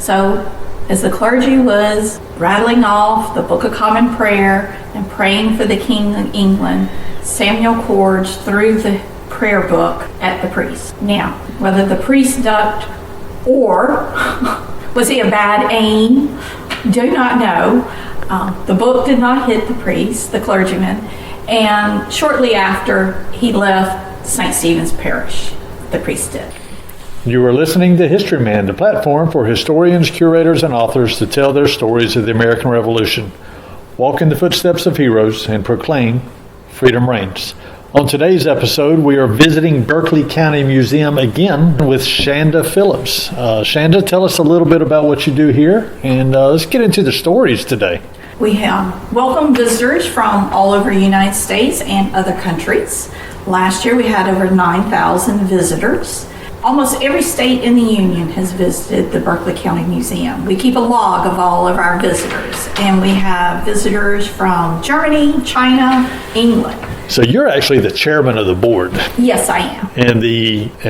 So as the clergy was rattling off the Book of Common Prayer and praying for the King of England, Samuel Cords threw the prayer book at the priest. Now, whether the priest ducked or was he a bad aim, do not know. The book did not hit the priest, the clergyman, and shortly after he left St. Stephen's Parish, the priest did. You are listening to Historyman, the platform for historians, curators, and authors to tell their stories of the American Revolution, walk in the footsteps of heroes, and proclaim freedom reigns. On today's episode, we are visiting Berkeley County Museum again with Shanda Phillips. Shanda, tell us a little bit about what you do here, and let's get into the stories today. We have welcomed visitors from all over the United States and other countries. Last year, we had over 9,000 visitors. Almost every state in the Union has visited the Berkeley County Museum. We keep a log of all of our visitors, and we have visitors from Germany, China, England. So you're actually the chairman of the board. Yes, I am. And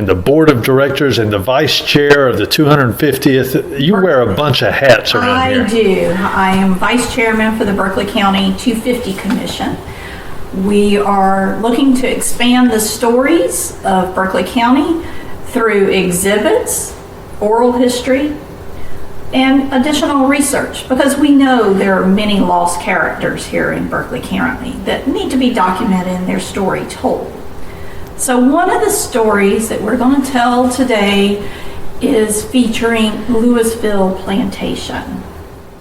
the board of directors and the vice chair of the 250th. You wear a bunch of hats around here. I do. I am vice chairman for the Berkeley County 250 Commission. We are looking to expand the stories of Berkeley County through exhibits, oral history, and additional research, because we know there are many lost characters here in Berkeley County that need to be documented and their story told. So one of the stories that we're going to tell today is featuring Louisville Plantation.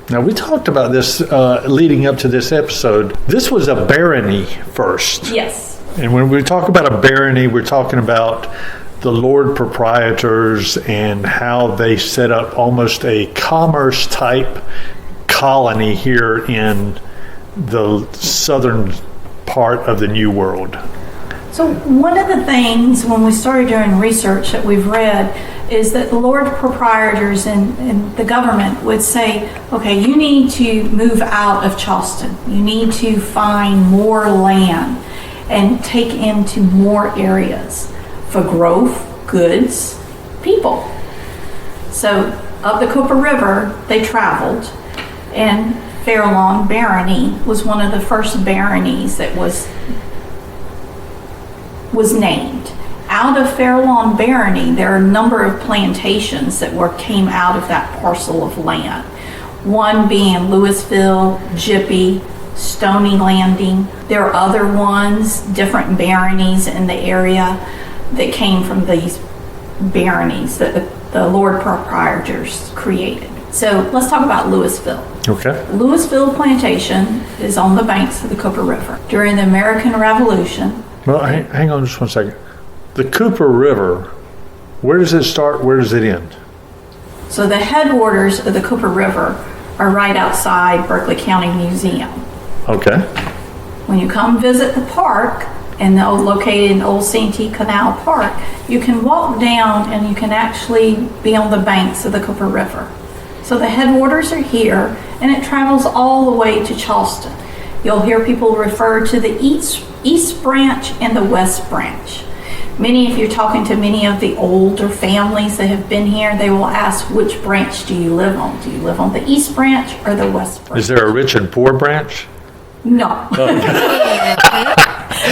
Now, we talked about this leading up to this episode. This was a barony first. Yes. And when we talk about a barony, we're talking about the Lord proprietors and how they set up almost a commerce type colony here in the southern part of the New World. So one of the things when we started doing research that we've read is that the Lord proprietors and the government would say, okay, you need to move out of Charleston. You need to find more land and take into more areas for growth, goods, people. So up the Cooper River, they traveled, and Fairlawn Barony was one of the first baronies that was named. Out of Fairlawn Barony, there are a number of plantations that came out of that parcel of land. One being Louisville, Jippy, Stony Landing. There are other ones, different baronies in the area that came from these baronies that the Lord proprietors created. So let's talk about Louisville. Okay. Louisville Plantation is on the banks of the Cooper River. During the American Revolution. Well, hang on just one second. The Cooper River, where does it start? Where does it end? So the headwaters of the Cooper River are right outside Berkeley County Museum. Okay. When you come visit the park, and located in Old Santee Canal Park, you can walk down and you can actually be on the banks of the Cooper River. So the headwaters are here, and it travels all the way to Charleston. You'll hear people refer to the East Branch and the West Branch. If you're talking to many of the older families that have been here, they will ask, which branch do you live on? Do you live on the East Branch or the West Branch? Is there a rich and poor branch? No.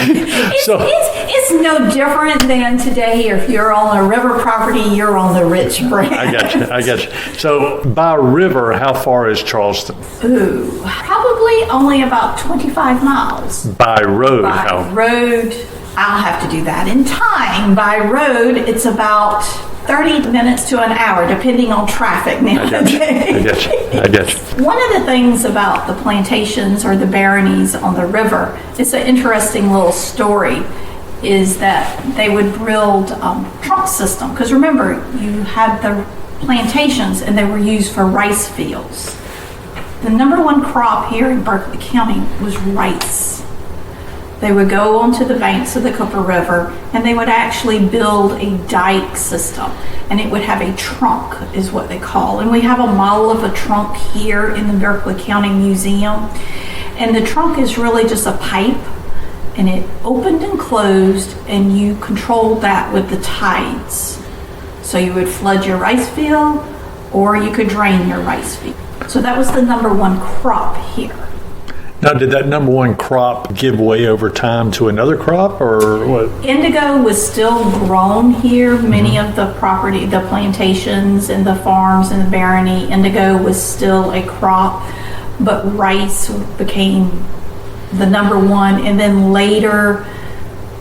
It's no different than today. If you're on a river property, you're on the rich branch. I got you. So by river, how far is Charleston? Ooh, probably only about 25 miles. By road, road, I'll have to do that in time. By road, it's about 30 minutes to an hour, depending on traffic nowadays. I get you. One of the things about the plantations or the baronies on the river, it's an interesting little story, is that they would build trunk system. Because remember, you had the plantations and they were used for rice fields. The number one crop here in Berkeley County was rice. They would go onto the banks of the Cooper River and they would actually build a dike system, and it would have a trunk is what they call. And we have a model of a trunk here in the Berkeley County Museum. And the trunk is really just a pipe, and it opened and closed, and you controlled that with the tides. So you would flood your rice field or you could drain your rice field. So that was the number one crop here. Now, did that number one crop give way over time to another crop, or what? Indigo was still grown here. Many of the property, the plantations and the farms and the barony, indigo was still a crop, but rice became the number one, and then later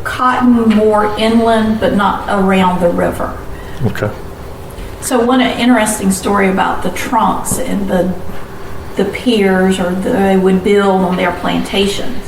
cotton more inland, but not around the river. Okay. So one interesting story about the trunks and the piers they would build on their plantations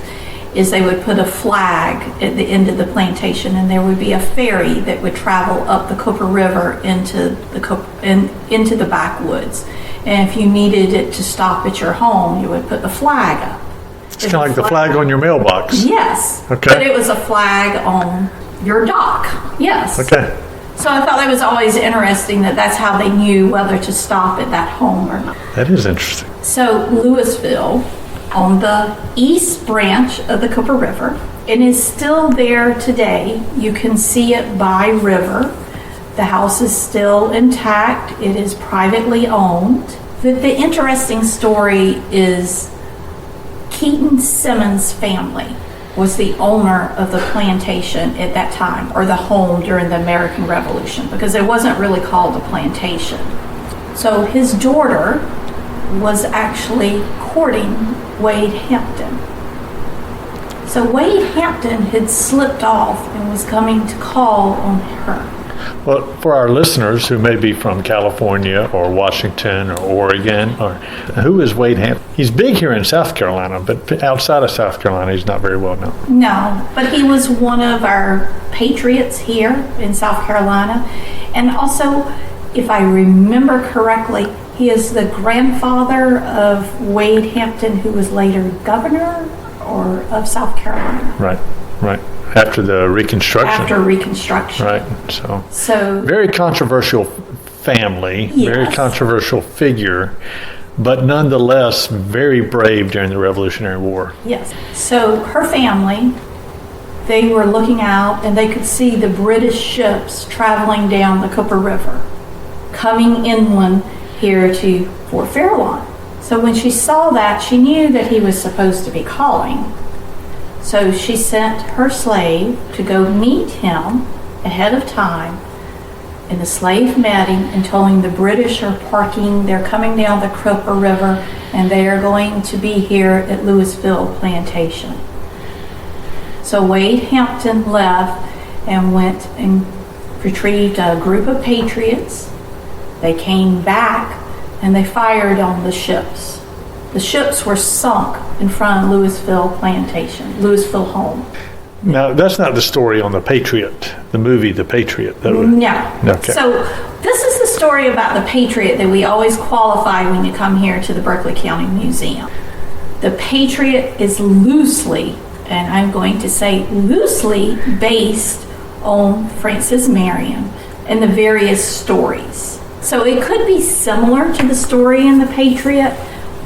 is they would put a flag at the end of the plantation, and there would be a ferry that would travel up the Cooper River into the backwoods. And if you needed it to stop at your home, you would put the flag up. It's kind of like the flag on your mailbox. Yes. Okay. But it was a flag on your dock. Yes. Okay. So I thought that was always interesting that's how they knew whether to stop at that home or not. That is interesting. So Louisville, on the east branch of the Cooper River, it is still there today. You can see it by river. The house is still intact. It is privately owned. The interesting story is Keaton Simmons family was the owner of the plantation at that time, or the home during the American Revolution, because it wasn't really called a plantation. So his daughter was actually courting Wade Hampton. So Wade Hampton had slipped off and was coming to call on her. Well, for our listeners who may be from California or Washington or Oregon, or who is Wade Hampton? He's big here in South Carolina, but outside of South Carolina, he's not very well known. No, but he was one of our patriots here in South Carolina. And also, if I remember correctly, he is the grandfather of Wade Hampton, who was later governor of South Carolina. Right. After the Reconstruction. After Reconstruction. Right. So very controversial family, yes. Very controversial figure, but nonetheless very brave during the Revolutionary War. Yes. So her family, they were looking out and they could see the British ships traveling down the Cooper River, coming inland here to Fort Fairlawn. So when she saw that, she knew that he was supposed to be calling. So she sent her slave to go meet him ahead of time, and the slave met him and told him the British are parking, they're coming down the Cooper River, and they are going to be here at Louisville Plantation. So Wade Hampton left and went and retrieved a group of patriots. They came back and they fired on the ships. The ships were sunk in front of Louisville Plantation, Louisville home. Now, that's not the story on The Patriot, the movie The Patriot. No. Okay. So this is the story about the Patriot that we always qualify when you come here to the Berkeley County Museum. The Patriot is loosely, and I'm going to say loosely, based on Francis Marion and the various stories. So it could be similar to the story in The Patriot,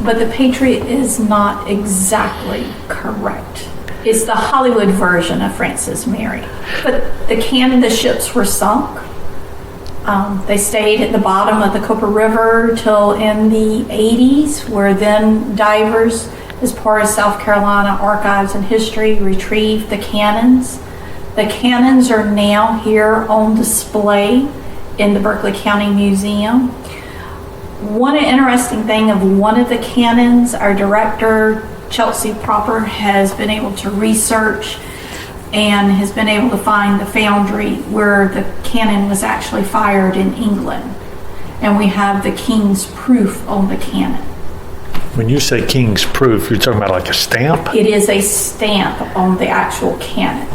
but The Patriot is not exactly correct. It's the Hollywood version of Francis Marion. But the ships were sunk. They stayed at the bottom of the Cooper River till in the 80s, where then divers, as part of South Carolina Archives and History, retrieved the cannons. The cannons are now here on display in the Berkeley County Museum. One interesting thing of one of the cannons, our director, Chelsea Proper, has been able to research and has been able to find the foundry where the cannon was actually fired in England. And we have the King's proof on the cannon. When you say King's proof, you're talking about like a stamp? It is a stamp on the actual cannon.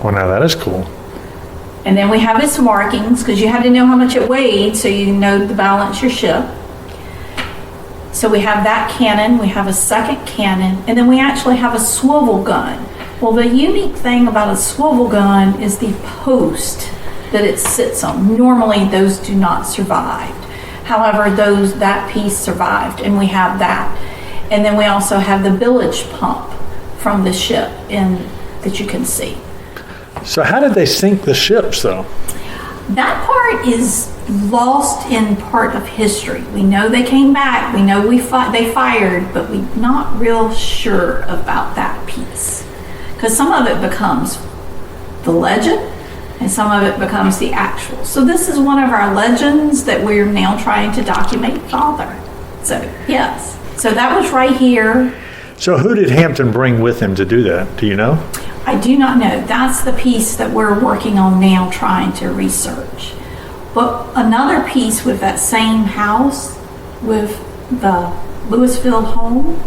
Well, now that is cool. And then we have its markings, because you had to know how much it weighed so you know to balance your ship. So we have that cannon, we have a second cannon, and then we actually have a swivel gun. Well, the unique thing about a swivel gun is the post that it sits on. Normally those do not survive. However, that piece survived, and we have that. And then we also have the bilge pump from the ship that you can see. So how did they sink the ships, though? That part is lost in part of history. We know they came back. We know they fired, but we're not real sure about that piece. Because some of it becomes the legend, and some of it becomes the actual. So this is one of our legends that we're now trying to document further. So, yes. So that was right here. So who did Hampton bring with him to do that? Do you know? I do not know. That's the piece that we're working on now, trying to research. But another piece with that same house, with the Louisville home,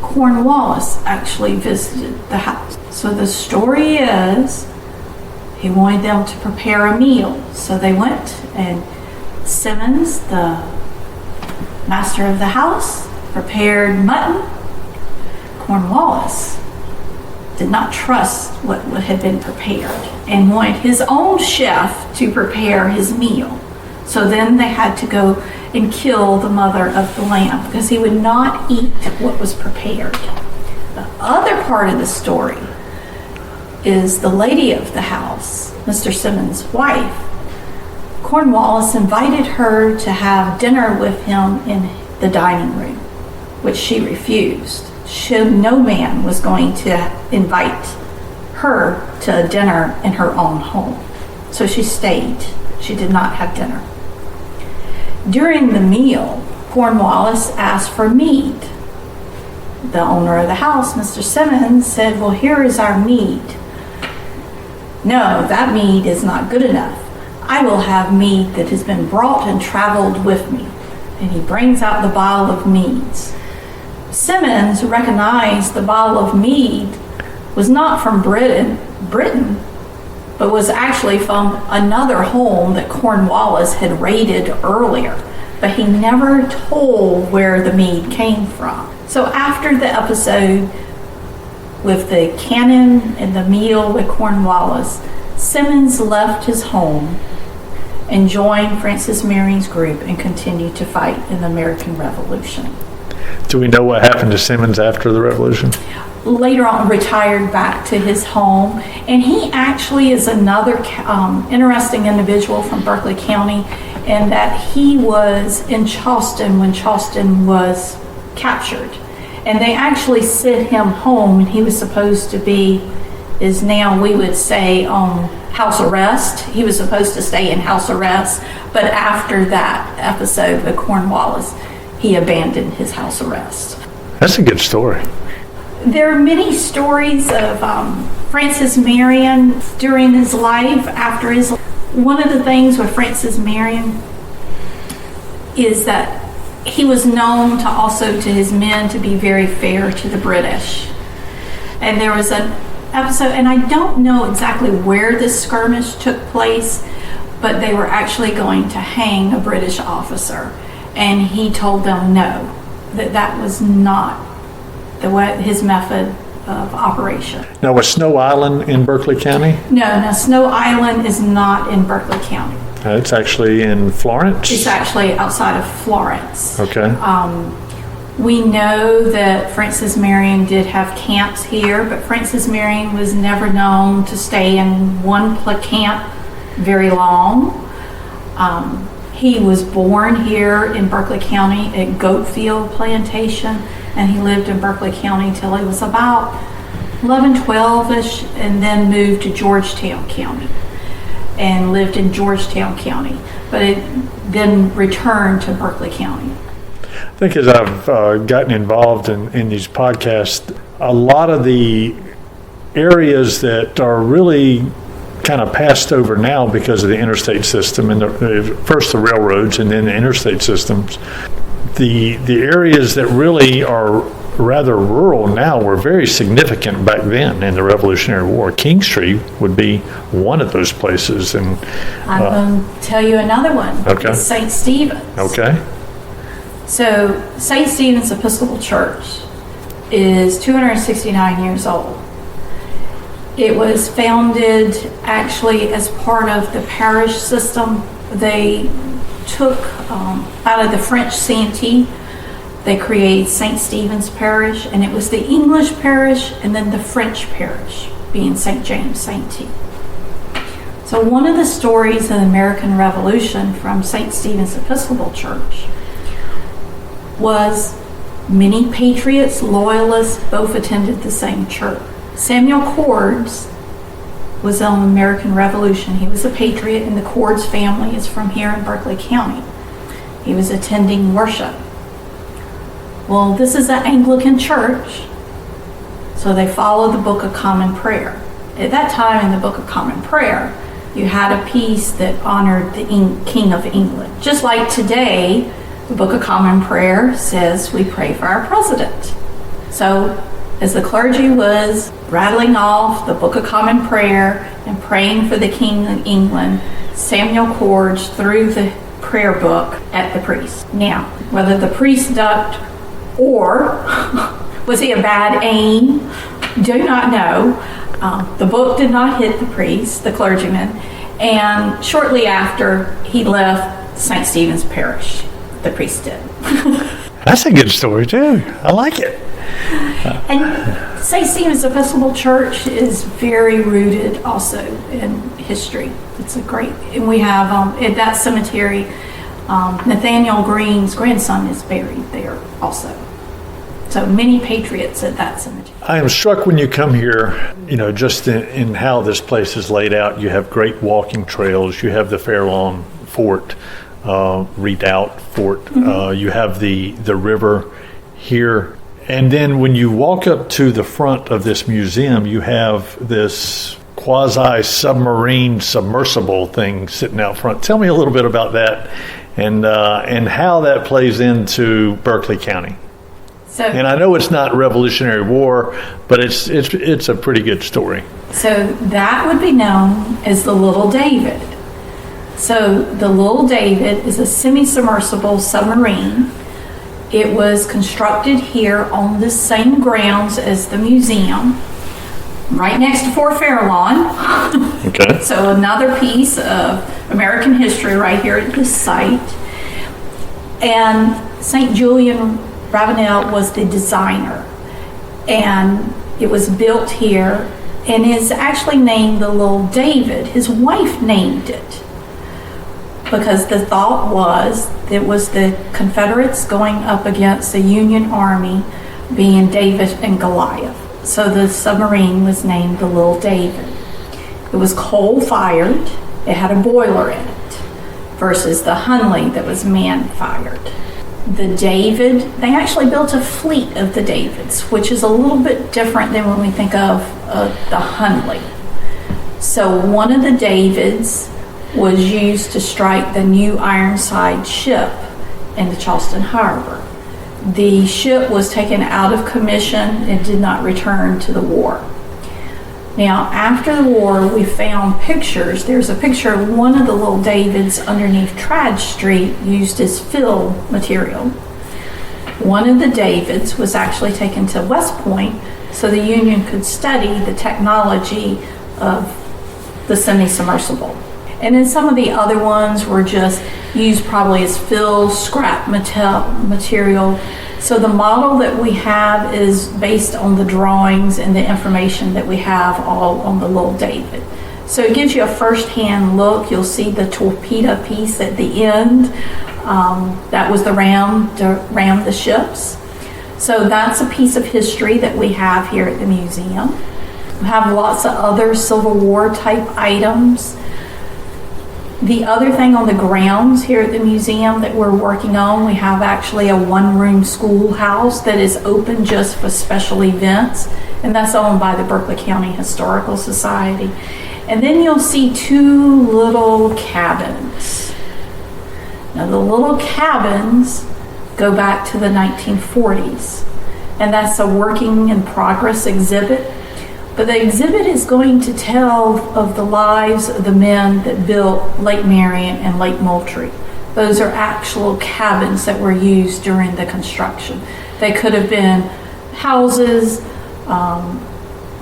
Cornwallis actually visited the house. So the story is, he wanted them to prepare a meal. So they went, and Simmons, the master of the house, prepared mutton. Cornwallis did not trust what had been prepared and wanted his own chef to prepare his meal. So then they had to go and kill the mother of the lamb because he would not eat what was prepared. The other part of the story is the lady of the house, Mr. Simmons' wife. Cornwallis invited her to have dinner with him in the dining room, which she refused. No man was going to invite her to a dinner in her own home. So she stayed. She did not have dinner. During the meal, Cornwallis asked for mead. The owner of the house, Mr. Simmons, said, "Well, here is our mead." "No, that mead is not good enough. I will have mead that has been brought and traveled with me." And he brings out the bottle of meads. Simmons recognized the bottle of mead was not from Britain, but was actually from another home that Cornwallis had raided earlier, but he never told where the mead came from. So after the episode with the cannon and the meal with Cornwallis, Simmons left his home and joined Francis Marion's group and continued to fight in the American Revolution. Do we know what happened to Simmons after the Revolution? Later on, retired back to his home, and he actually is another interesting individual from Berkeley County, in that he was in Charleston when Charleston was captured, and they actually sent him home, and he was supposed to be, is now we would say, house arrest. He was supposed to stay in house arrest, but after that episode with Cornwallis, he abandoned his house arrest. That's a good story. There are many stories of Francis Marion during his life, after his. One of the things with Francis Marion is that he was known to also to his men to be very fair to the British. And there was an episode, and I don't know exactly where this skirmish took place, but they were actually going to hang a British officer. And he told them no, that was not his method of operation. Now, was Snow Island in Berkeley County? No, Snow Island is not in Berkeley County. It's actually in Florence? It's actually outside of Florence. Okay. We know that Francis Marion did have camps here, but Francis Marion was never known to stay in one camp very long. He was born here in Berkeley County at Goatfield Plantation, and he lived in Berkeley County till he was about 11, 12-ish, and then moved to Georgetown County and lived in Georgetown County, but it then returned to Berkeley County. I think as I've gotten involved in these podcasts, a lot of the areas that are really kind of passed over now because of the interstate system, and first the railroads and then the interstate systems, the areas that really are rather rural now were very significant back then in the Revolutionary War. Kingstree would be one of those places. And I'm going to tell you another one. Okay. It's St. Stephen's. Okay. So St. Stephen's Episcopal Church is 269 years old. It was founded actually as part of the parish system. They took out of the French Santee, they created St. Stephen's Parish, and it was the English parish and then the French parish, being St. James Santee. So So one of the stories of the American Revolution from St. Stephen's Episcopal Church was many patriots, loyalists, both attended the same church. Samuel Cords was on the American Revolution. He was a patriot, and the Cords family is from here in Berkeley County. He was attending worship. Well, this is an Anglican church, so they follow the Book of Common Prayer. At that time in the Book of Common Prayer, you had a piece that honored the King of England. Just like today, the Book of Common Prayer says we pray for our president. So as the clergy was rattling off the Book of Common Prayer and praying for the King of England, Samuel Cords threw the prayer book at the priest. Now, whether the priest ducked or was he a bad aim, do not know. The book did not hit the priest, the clergyman, and shortly after he left St. Stephen's Parish, the priest did. That's a good story too. I like it. And St. Stephen's Episcopal Church is very rooted also in history. It's a great, and we have at that cemetery, Nathaniel Green's grandson is buried there also. So many patriots at that cemetery. I am struck when you come here, just in how this place is laid out. You have great walking trails. You have the Fairlawn Fort, Redoubt Fort. You have the river here. And then when you walk up to the front of this museum, you have this quasi-submarine submersible thing sitting out front. Tell me a little bit about that and how that plays into Berkeley County. So, and I know it's not Revolutionary War, but it's a pretty good story. So that would be known as the Little David. So the Little David is a semi-submersible submarine. It was constructed here on the same grounds as the museum, right next to Fort Fairlawn. Okay. So another piece of American history right here at this site. And St. Julian Ravenel was the designer, and it was built here and is actually named the Little David. His wife named it because the thought was it was the Confederates going up against the Union Army, being David and Goliath. So the submarine was named the Little David. It was coal-fired. It had a boiler in it versus the Hunley that was man-fired. The David, they actually built a fleet of the Davids, which is a little bit different than when we think of the Hunley. So one of the Davids was used to strike the New Ironside ship in the Charleston Harbor. The ship was taken out of commission and did not return to the war. Now, after the war, we found pictures. There's a picture of one of the Little Davids underneath Trad Street used as fill material. One of the Davids was actually taken to West Point so the Union could study the technology of the semi-submersible. And then some of the other ones were just used probably as fill, scrap material. So the model that we have is based on the drawings and the information that we have all on the Little David. So it gives you a first-hand look. You'll see the torpedo piece at the end. That was the ram to ram the ships. So that's a piece of history that we have here at the museum. We have lots of other Civil War type items. The other thing on the grounds here at the museum that we're working on, we have actually a one-room schoolhouse that is open just for special events, and that's owned by the Berkeley County Historical Society. And then you'll see two little cabins. Now the little cabins go back to the 1940s, and that's a working in progress exhibit. But the exhibit is going to tell of the lives of the men that built Lake Marion and Lake Moultrie. Those are actual cabins that were used during the construction. They could have been houses,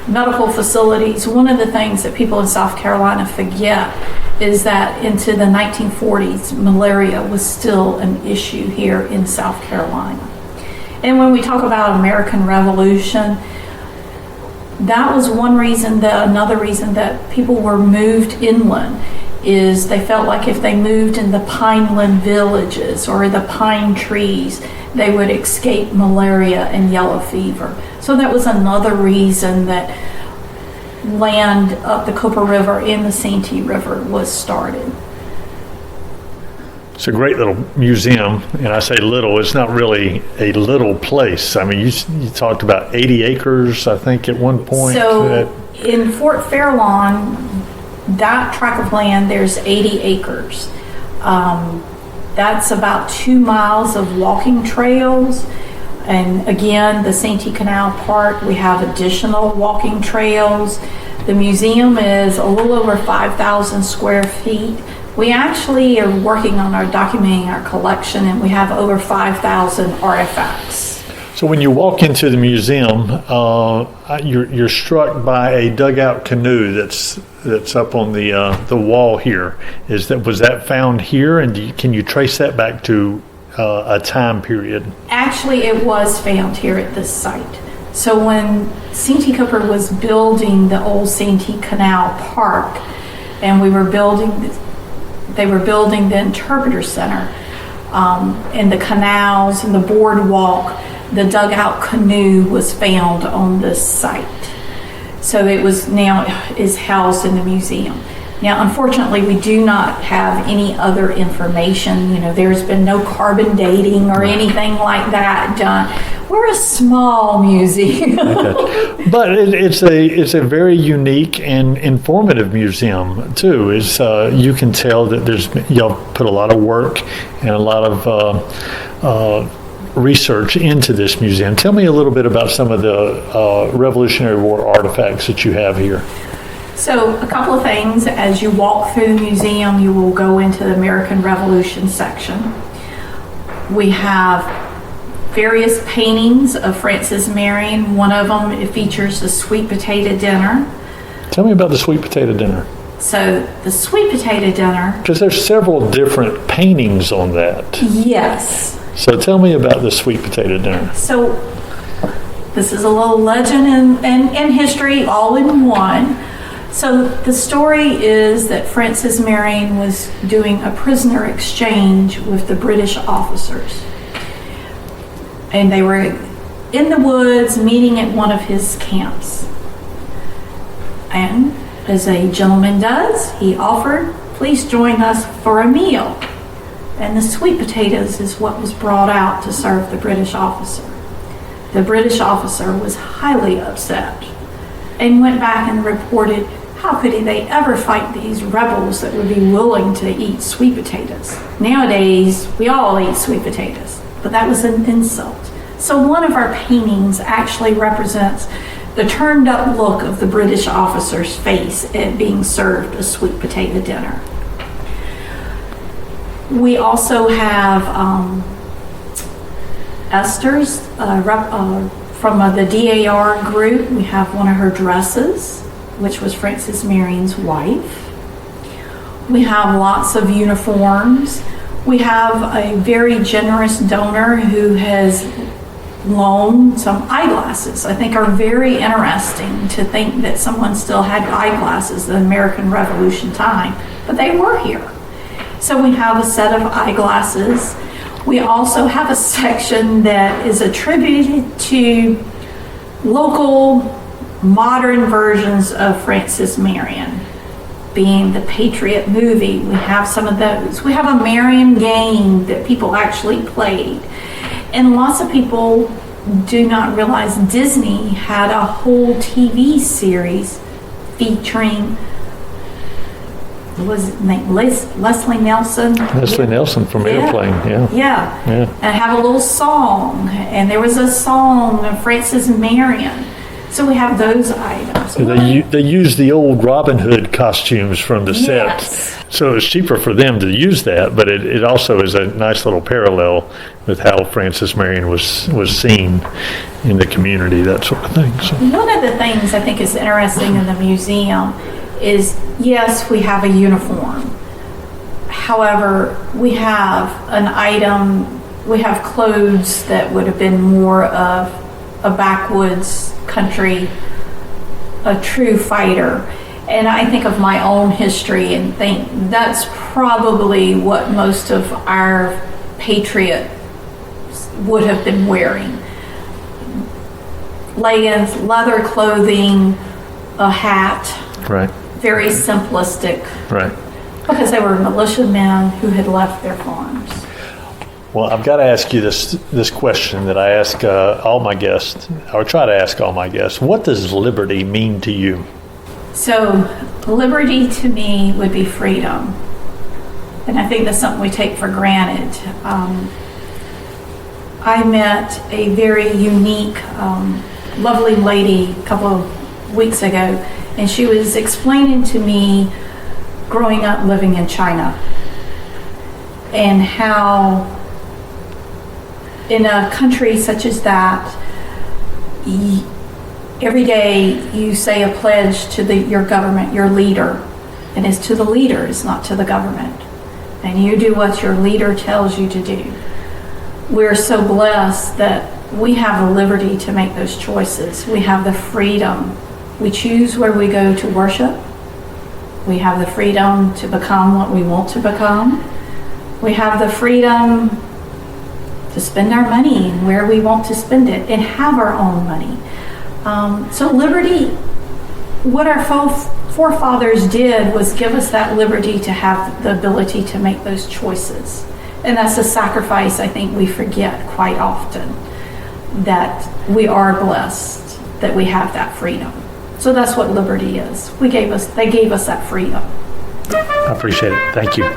medical facilities. One of the things that people in South Carolina forget is that into the 1940s, malaria was still an issue here in South Carolina. And when we talk about American Revolution, that was one reason. Another reason that people were moved inland is they felt like if they moved in the pineland villages or the pine trees, they would escape malaria and yellow fever. So that was another reason that land up the Cooper River and the Santee River was started. It's a great little museum, and I say little, it's not really a little place. I mean, you talked about 80 acres, I think, at one point. So in Fort Fairlawn, that tract of land, there's 80 acres. That's about 2 miles of walking trails. And again, the Santee Canal Park, we have additional walking trails. The museum is a little over 5,000 square feet. We actually are working on documenting our collection, and we have over 5,000 artifacts. So when you walk into the museum, you're struck by a dugout canoe that's up on the wall here. Was that found here, and can you trace that back to a time period? Actually, it was found here at this site. So when Santee Cooper was building the old Santee Canal Park, and they were building the Interpreter Center, and the canals and the boardwalk, the dugout canoe was found on this site. So it is housed in the museum. Now, unfortunately, we do not have any other information. There's been no carbon dating or anything like that done. We're a small museum. But it's a very unique and informative museum too. You can tell that y'all put a lot of work and a lot of research into this museum. Tell me a little bit about some of the Revolutionary War artifacts that you have here. So a couple of things. As you walk through the museum, you will go into the American Revolution section. We have various paintings of Francis Marion. One of them, it features the sweet potato dinner. Tell me about the sweet potato dinner. So the sweet potato dinner... Because there's several different paintings on that. Yes. So tell me about the sweet potato dinner. So this is a little legend and history all in one. So the story is that Francis Marion was doing a prisoner exchange with the British officers. And they were in the woods meeting at one of his camps. And as a gentleman does, he offered, "Please join us for a meal." And the sweet potatoes is what was brought out to serve the British officer. The British officer was highly upset and went back and reported, how could they ever fight these rebels that would be willing to eat sweet potatoes? Nowadays, we all eat sweet potatoes, but that was an insult. So one of our paintings actually represents the turned up look of the British officer's face at being served a sweet potato dinner. We also have Esther's from the DAR group. We have one of her dresses, which was Francis Marion's wife. We have lots of uniforms. We have a very generous donor who has loaned some eyeglasses. I think are very interesting to think that someone still had eyeglasses in the American Revolution time, but they were here. So we have a set of eyeglasses. We also have a section that is attributed to local modern versions of Francis Marion, being the Patriot movie. We have some of those. We have a Marion game that people actually played. And lots of people do not realize Disney had a whole TV series featuring, was his name Leslie Nelson? Leslie Nelson from Airplane, yeah. And have a little song. And there was a song of Francis Marion. So we have those items. So they use the old Robin Hood costumes from the set. So it's cheaper for them to use that, but it also is a nice little parallel with how Francis Marion was seen in the community, that sort of thing. So. One of the things I think is interesting in the museum is, yes, we have a uniform. However, we have an item, we have clothes that would have been more of a backwoods country a true fighter. And I think of my own history and think that's probably what most of our patriots would have been wearing. Leggings, leather clothing, a hat. Right. Very simplistic. Right. Because they were militiamen who had left their farms. Well, I've got to ask you this question that I ask all my guests, or try to ask all my guests. What does liberty mean to you? So, liberty to me would be freedom. And I think that's something we take for granted. I met a very unique, lovely lady a couple of weeks ago, and she was explaining to me growing up living in China and how in a country such as that, every day you say a pledge to your government, your leader, and it's to the leaders, not to the government. And you do what your leader tells you to do. We're so blessed that we have the liberty to make those choices. We have the freedom. We choose where we go to worship. We have the freedom to become what we want to become. We have the freedom to spend our money where we want to spend it and have our own money. So liberty, what our forefathers did was give us that liberty to have the ability to make those choices. And that's a sacrifice I think we forget quite often, that we are blessed that we have that freedom. So that's what liberty is. They gave us that freedom. I appreciate it. Thank you.